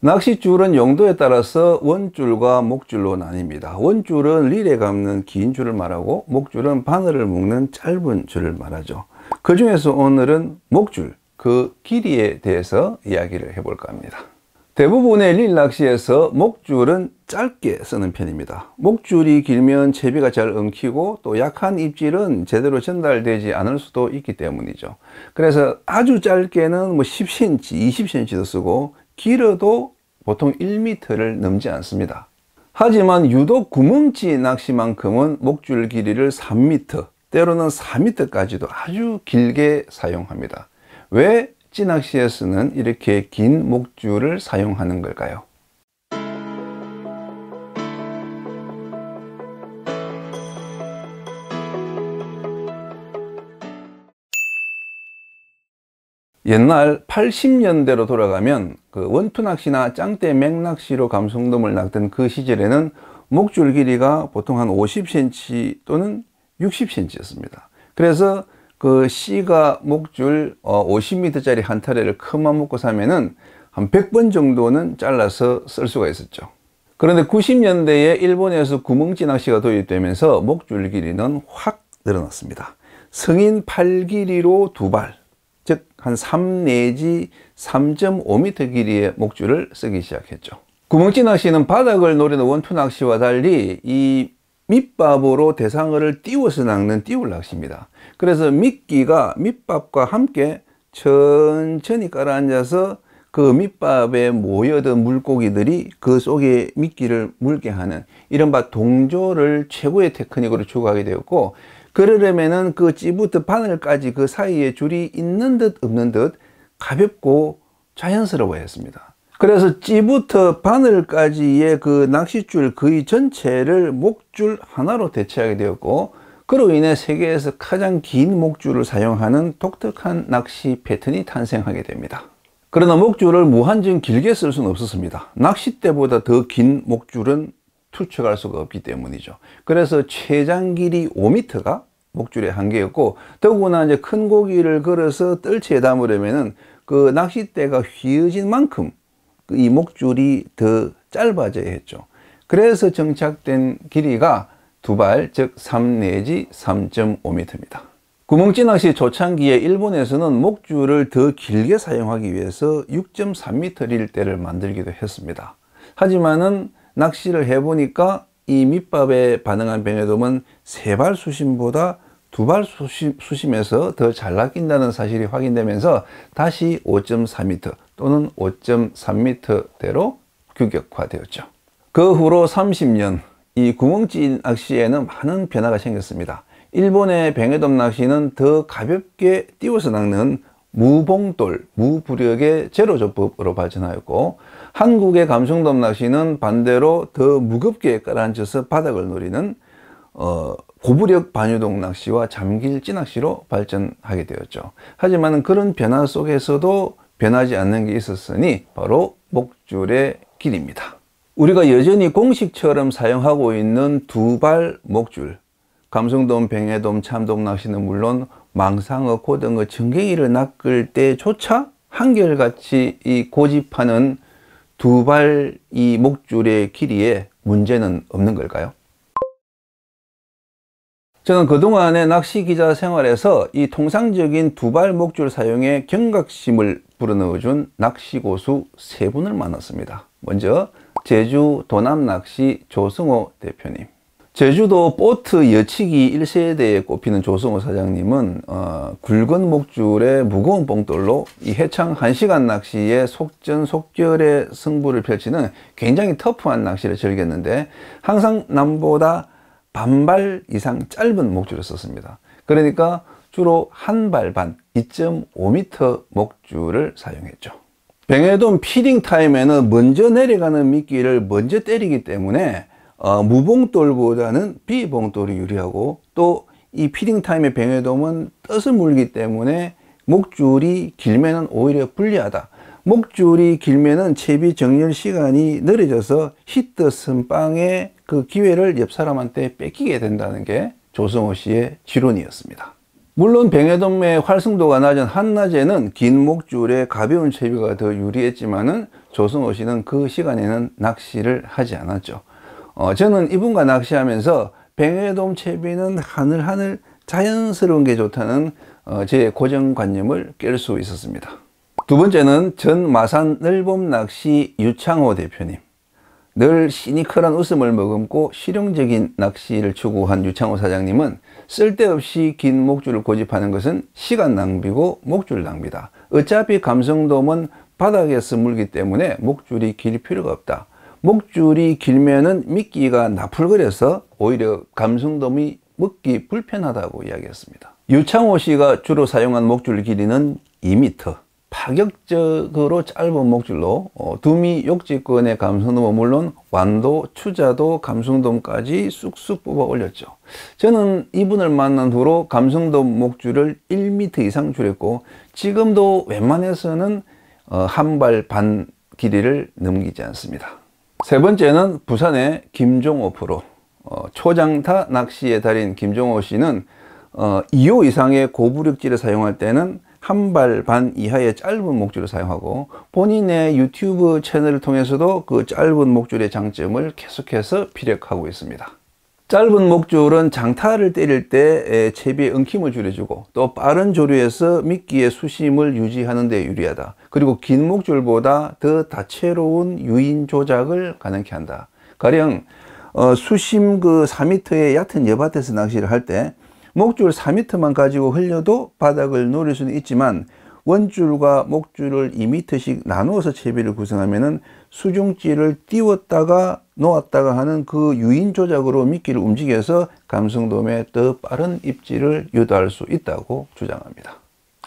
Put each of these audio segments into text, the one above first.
낚싯줄은 용도에 따라서 원줄과 목줄로 나뉩니다. 원줄은 릴에 감는 긴 줄을 말하고 목줄은 바늘을 묶는 짧은 줄을 말하죠. 그 중에서 오늘은 목줄, 그 길이에 대해서 이야기를 해볼까 합니다. 대부분의 릴 낚시에서 목줄은 짧게 쓰는 편입니다. 목줄이 길면 채비가 잘 엉키고 또 약한 입질은 제대로 전달되지 않을 수도 있기 때문이죠. 그래서 아주 짧게는 10cm, 20cm도 쓰고 길어도 보통 1m를 넘지 않습니다. 하지만 유독 구멍찌 낚시만큼은 목줄 길이를 3m, 때로는 4m까지도 아주 길게 사용합니다. 왜 찌낚시에서는 이렇게 긴 목줄을 사용하는 걸까요? 옛날 80년대로 돌아가면 그 원투 낚시나 짱대 맥낚시로 감성돔을 낚던 그 시절에는 목줄 길이가 보통 한 50cm 또는 60cm였습니다. 그래서 그 C가 목줄 50m짜리 한 타래를 큰맘 먹고 사면은 한 100번 정도는 잘라서 쓸 수가 있었죠. 그런데 90년대에 일본에서 구멍찌 낚시가 도입되면서 목줄 길이는 확 늘어났습니다. 성인 팔 길이로 두 발, 즉 한 3 내지 3.5m 길이의 목줄을 쓰기 시작했죠. 구멍찌 낚시는 바닥을 노리는 원투 낚시와 달리 이 밑밥으로 대상어를 띄워서 낚는 띄울 낚시입니다. 그래서 미끼가 밑밥과 함께 천천히 깔아앉아서 그 밑밥에 모여든 물고기들이 그 속에 미끼를 물게 하는 이른바 동조를 최고의 테크닉으로 추구하게 되었고, 그러려면은 그 찌부터 바늘까지 그 사이에 줄이 있는 듯 없는 듯 가볍고 자연스러워야 했습니다. 그래서 찌부터 바늘까지의 그 낚싯줄 거의 전체를 목줄 하나로 대체하게 되었고, 그로 인해 세계에서 가장 긴 목줄을 사용하는 독특한 낚시 패턴이 탄생하게 됩니다. 그러나 목줄을 무한정 길게 쓸 수는 없었습니다. 낚싯대보다 더 긴 목줄은 투척할 수가 없기 때문이죠. 그래서 최장 길이 5m가 목줄의 한계였고, 더구나 이제 큰 고기를 걸어서 뜰채에 담으려면은 그 낚싯대가 휘어진 만큼 이 목줄이 더 짧아져야 했죠. 그래서 정착된 길이가 두 발, 즉 3 내지 3.5m입니다. 구멍찌 낚시 초창기에 일본에서는 목줄을 더 길게 사용하기 위해서 6.3m 릴대를 만들기도 했습니다. 하지만은 낚시를 해보니까 이 밑밥에 반응한 뱅에돔은 세 발 수심보다 두 발 수심에서 더 잘 낚인다는 사실이 확인되면서 다시 5.4m 또는 5.3m대로 규격화되었죠. 그 후로 30년 이 구멍찌 낚시에는 많은 변화가 생겼습니다. 일본의 뱅에돔 낚시는 더 가볍게 띄워서 낚는 무봉돌, 무부력의 제로조법으로 발전하였고, 한국의 감성돔 낚시는 반대로 더 무겁게 깔아앉혀서 바닥을 노리는 고부력 반유동 낚시와 잠길찌 낚시로 발전하게 되었죠. 하지만 그런 변화 속에서도 변하지 않는 게 있었으니 바로 목줄의 길이입니다. 우리가 여전히 공식처럼 사용하고 있는 두 발 목줄, 감성돔, 뱅에돔, 참돔 낚시는 물론 망상어, 고등어, 전갱이를 낚을 때조차 한결같이 이 고집하는 두 발 이 목줄의 길이에 문제는 없는 걸까요? 저는 그동안의 낚시 기자 생활에서 이 통상적인 두 발 목줄 사용에 경각심을 불어넣어준 낚시고수 세 분을 만났습니다. 먼저 제주 도남낚시 조승호 대표님, 제주도 보트 여치기 1세대에 꼽히는 조승호 사장님은 굵은 목줄에 무거운 뽕돌로 이 해창 1시간 낚시에 속전속결의 승부를 펼치는 굉장히 터프한 낚시를 즐겼는데, 항상 남보다 반발 이상 짧은 목줄을 썼습니다. 그러니까 주로 한 발 반, 2.5m 목줄을 사용했죠. 뱅에돔 피딩 타임에는 먼저 내려가는 미끼를 먼저 때리기 때문에 무봉돌보다는 비봉돌이 유리하고, 또 이 피딩 타임의 뱅에돔은 덫을 물기 때문에 목줄이 길면은 오히려 불리하다. 목줄이 길면은 채비 정렬 시간이 느려져서 히트 선빵의 그 기회를 옆 사람한테 뺏기게 된다는 게 조승호 씨의 지론이었습니다. 물론 뱅에돔의 활성도가 낮은 한낮에는 긴 목줄에 가벼운 채비가 더 유리했지만은 조승호 씨는 그 시간에는 낚시를 하지 않았죠. 저는 이분과 낚시하면서 뱅에돔 채비는 하늘하늘 자연스러운 게 좋다는 제 고정관념을 깰 수 있었습니다. 두 번째는 전 마산 늘봄 낚시 유창호 대표님. 늘 시니컬한 웃음을 머금고 실용적인 낚시를 추구한 유창호 사장님은 쓸데없이 긴 목줄을 고집하는 것은 시간 낭비고 목줄 낭비다. 어차피 감성돔은 바닥에서 물기 때문에 목줄이 길 필요가 없다. 목줄이 길면은 미끼가 나풀거려서 오히려 감성돔이 먹기 불편하다고 이야기했습니다. 유창호 씨가 주로 사용한 목줄 길이는 2m. 파격적으로 짧은 목줄로 두미 욕지권의 감성돔은 물론 완도, 추자도, 감성돔까지 쑥쑥 뽑아 올렸죠. 저는 이분을 만난 후로 감성돔 목줄을 1m 이상 줄였고 지금도 웬만해서는 한 발 반 길이를 넘기지 않습니다. 세 번째는 부산의 김종호 프로. 초장타 낚시의 달인 김종호 씨는 2호 이상의 고부력질을 사용할 때는 한 발 반 이하의 짧은 목줄을 사용하고 본인의 유튜브 채널을 통해서도 그 짧은 목줄의 장점을 계속해서 피력하고 있습니다. 짧은 목줄은 장타를 때릴 때 채비의 엉킴을 줄여주고 또 빠른 조류에서 미끼의 수심을 유지하는 데 유리하다. 그리고 긴 목줄보다 더 다채로운 유인 조작을 가능케 한다. 가령 수심 4m의 얕은 여밭에서 낚시를 할 때 목줄 4m만 가지고 흘려도 바닥을 노릴 수는 있지만 원줄과 목줄을 2m씩 나누어서 채비를 구성하면은 수중찌를 띄웠다가 놓았다가 하는 그 유인 조작으로 미끼를 움직여서 감성돔의 더 빠른 입질을 유도할 수 있다고 주장합니다.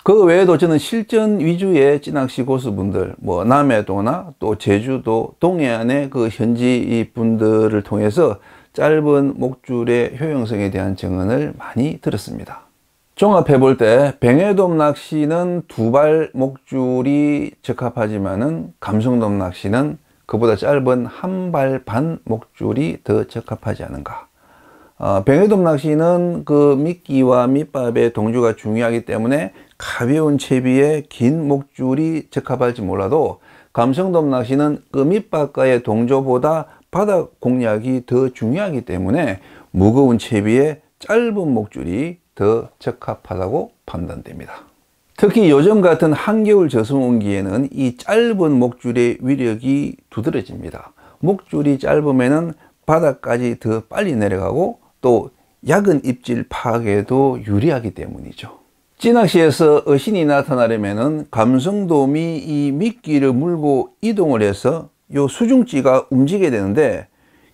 그 외에도 저는 실전 위주의 찌낚시 고수분들, 남해도나 또 제주도, 동해안의 그 현지 분들을 통해서 짧은 목줄의 효용성에 대한 증언을 많이 들었습니다. 종합해 볼 때 뱅에돔 낚시는 두 발 목줄이 적합하지만은 감성돔 낚시는 그보다 짧은 한 발 반 목줄이 더 적합하지 않은가. 뱅에돔 낚시는 그 미끼와 밑밥의 동조가 중요하기 때문에 가벼운 채비에 긴 목줄이 적합할지 몰라도 감성돔 낚시는 그 밑밥과의 동조보다 바닥 공략이 더 중요하기 때문에 무거운 채비에 짧은 목줄이 더 적합하다고 판단됩니다. 특히 요즘 같은 한겨울 저수온기에는 이 짧은 목줄의 위력이 두드러집니다. 목줄이 짧으면은 바닥까지 더 빨리 내려가고 또 약은 입질 파악에도 유리하기 때문이죠. 찌낚시에서 어신이 나타나려면은 감성돔이 이 미끼를 물고 이동을 해서 요 수중찌가 움직여야 되는데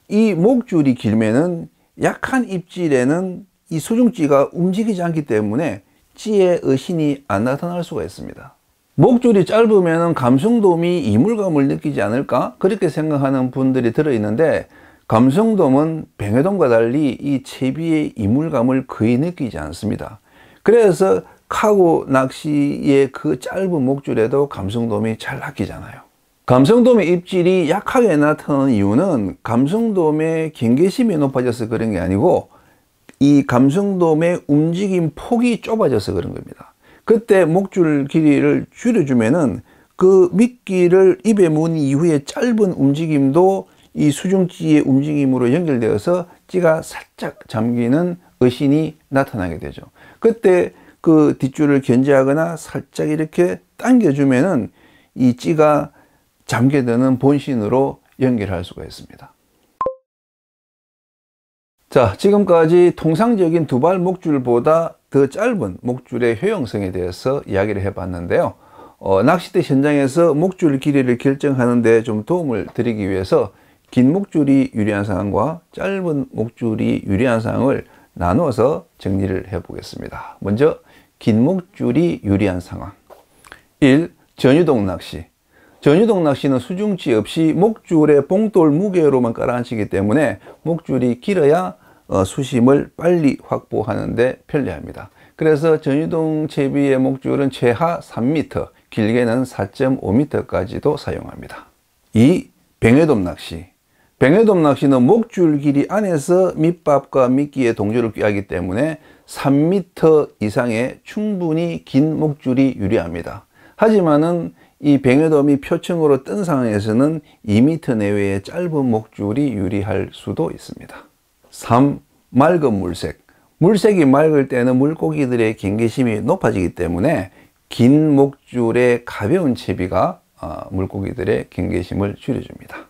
이 목줄이 길면은 약한 입질에는 이 수중찌가 움직이지 않기 때문에 찌에 어신이 안 나타날 수가 있습니다. 목줄이 짧으면 감성돔이 이물감을 느끼지 않을까? 그렇게 생각하는 분들이 들어있는데 감성돔은 뱅에돔과 달리 이 채비의 이물감을 거의 느끼지 않습니다. 그래서 카고 낚시의 그 짧은 목줄에도 감성돔이 잘 낚이잖아요. 감성돔의 입질이 약하게 나타나는 이유는 감성돔의 경계심이 높아져서 그런 게 아니고 이 감성돔의 움직임 폭이 좁아져서 그런 겁니다. 그때 목줄 길이를 줄여주면은 그 미끼를 입에 문 이후에 짧은 움직임도 이 수중찌의 움직임으로 연결되어서 찌가 살짝 잠기는 어신이 나타나게 되죠. 그때 그 뒷줄을 견제하거나 살짝 이렇게 당겨주면은 이 찌가 잠겨드는 본신으로 연결할 수가 있습니다. 자, 지금까지 통상적인 두발 목줄보다 더 짧은 목줄의 효용성에 대해서 이야기를 해봤는데요. 낚싯대 현장에서 목줄 길이를 결정하는 데 좀 도움을 드리기 위해서 긴 목줄이 유리한 상황과 짧은 목줄이 유리한 상황을 나누어서 정리를 해 보겠습니다. 먼저 긴 목줄이 유리한 상황. 1. 전유동 낚시. 전유동 낚시는 수중찌 없이 목줄에 봉돌 무게로만 깔아앉히기 때문에 목줄이 길어야 수심을 빨리 확보하는 데 편리합니다. 그래서 전유동 채비의 목줄은 최하 3m, 길게는 4.5m까지도 사용합니다. 2. 뱅에돔 낚시. 뱅에돔 낚시는 목줄 길이 안에서 밑밥과 미끼의 동조를 꾀하기 때문에 3m 이상의 충분히 긴 목줄이 유리합니다. 하지만은 이 뱅에돔이 표층으로 뜬 상황에서는 2m 내외의 짧은 목줄이 유리할 수도 있습니다. 3. 맑은 물색. 물색이 맑을 때는 물고기들의 경계심이 높아지기 때문에 긴 목줄의 가벼운 채비가 물고기들의 경계심을 줄여줍니다.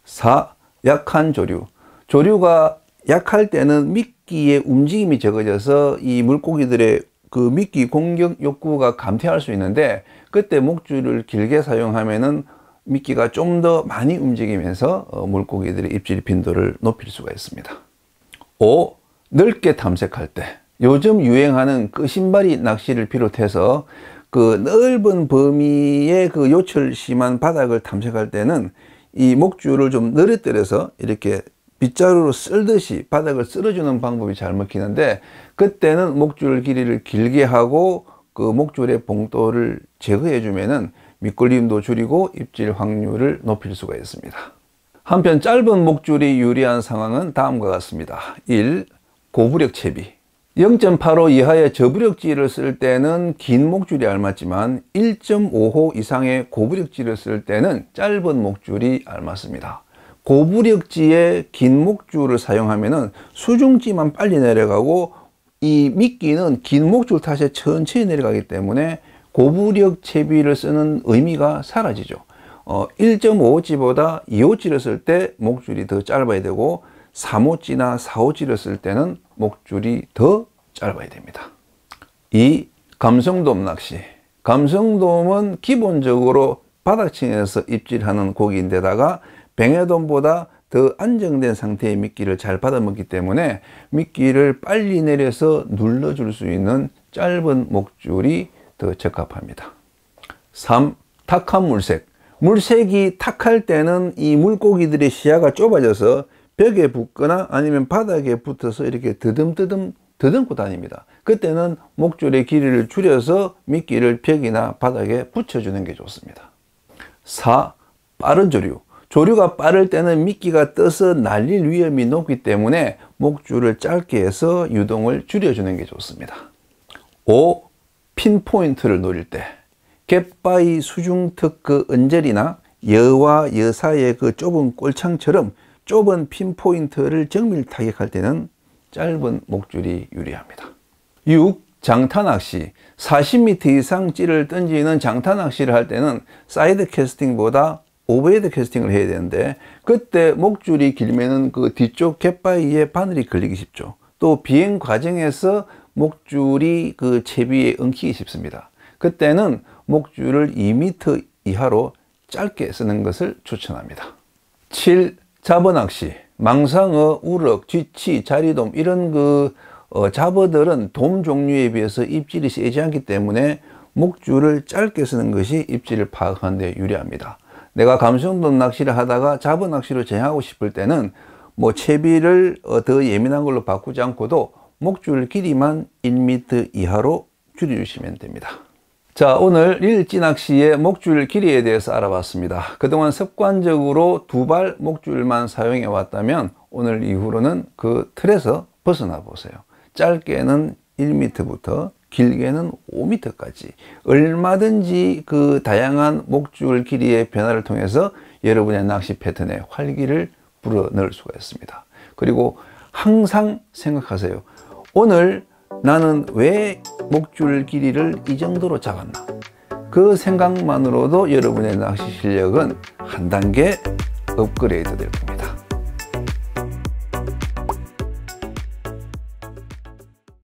4. 약한 조류. 조류가 약할 때는 미끼의 움직임이 적어져서 이 물고기들의 그 미끼 공격 욕구가 감퇴할 수 있는데, 그때 목줄을 길게 사용하면은 미끼가 좀 더 많이 움직이면서 물고기들의 입질 빈도를 높일 수가 있습니다. 5. 넓게 탐색할 때. 요즘 유행하는 끄신바리 낚시를 비롯해서 그 넓은 범위의 그 요철 심한 바닥을 탐색할 때는 이 목줄을 좀 늘어뜨려서 이렇게 빗자루로 쓸듯이 바닥을 쓸어주는 방법이 잘 먹히는데, 그때는 목줄 길이를 길게 하고 그 목줄의 봉돌을 제거해 주면은 미끌림도 줄이고 입질 확률을 높일 수가 있습니다. 한편 짧은 목줄이 유리한 상황은 다음과 같습니다. 1. 고부력 채비. 0.85 이하의 저부력질을 쓸 때는 긴 목줄이 알맞지만 1.5호 이상의 고부력질을 쓸 때는 짧은 목줄이 알맞습니다. 고부력지에 긴 목줄을 사용하면은 수중지만 빨리 내려가고 이 미끼는 긴 목줄 탓에 천천히 내려가기 때문에 고부력 채비를 쓰는 의미가 사라지죠. 1.5호찌보다 2호찌를 쓸 때 목줄이 더 짧아야 되고 3호찌나 4호찌를 쓸 때는 목줄이 더 짧아야 됩니다. 2. 감성돔 낚시. 감성돔은 기본적으로 바닥층에서 입질하는 고기인데다가 뱅에돔보다 더 안정된 상태의 미끼를 잘 받아먹기 때문에 미끼를 빨리 내려서 눌러줄 수 있는 짧은 목줄이 더 적합합니다. 3. 탁한 물색. 물색이 탁할 때는 이 물고기들의 시야가 좁아져서 벽에 붙거나 아니면 바닥에 붙어서 이렇게 더듬고 다닙니다. 그때는 목줄의 길이를 줄여서 미끼를 벽이나 바닥에 붙여주는 게 좋습니다. 4. 빠른 조류. 조류가 빠를 때는 미끼가 떠서 날릴 위험이 높기 때문에 목줄을 짧게 해서 유동을 줄여주는 게 좋습니다. 5. 핀포인트를 노릴 때. 갯바위 수중턱 그 언저리나 여와 여 사이의 그 좁은 꼴창처럼 좁은 핀포인트를 정밀 타격할 때는 짧은 목줄이 유리합니다. 6. 장타낚시. 40m 이상 찌를 던지는 장타낚시를 할 때는 사이드 캐스팅보다 오버헤드 캐스팅을 해야 되는데, 그때 목줄이 길면은 그 뒤쪽 갯바위에 바늘이 걸리기 쉽죠. 또 비행 과정에서 목줄이 그 채비에 엉키기 쉽습니다. 그때는 목줄을 2m 이하로 짧게 쓰는 것을 추천합니다. 7. 잡어낚시. 망상어, 우럭, 쥐치, 자리돔 이런 잡어들은 돔 종류에 비해서 입질이 세지 않기 때문에 목줄을 짧게 쓰는 것이 입질을 파악하는 데 유리합니다. 내가 감성돔 낚시를 하다가 잡어 낚시로 전향하고 싶을 때는 채비를 더 예민한 걸로 바꾸지 않고도 목줄 길이만 1m 이하로 줄여주시면 됩니다. 자, 오늘 릴찌 낚시의 목줄 길이에 대해서 알아봤습니다. 그동안 습관적으로 두발 목줄만 사용해 왔다면 오늘 이후로는 그 틀에서 벗어나 보세요. 짧게는 1m부터 길게는 5m까지 얼마든지 그 다양한 목줄 길이의 변화를 통해서 여러분의 낚시 패턴에 활기를 불어넣을 수가 있습니다. 그리고 항상 생각하세요. 오늘 나는 왜 목줄 길이를 이 정도로 잡았나? 그 생각만으로도 여러분의 낚시 실력은 한 단계 업그레이드 될 겁니다.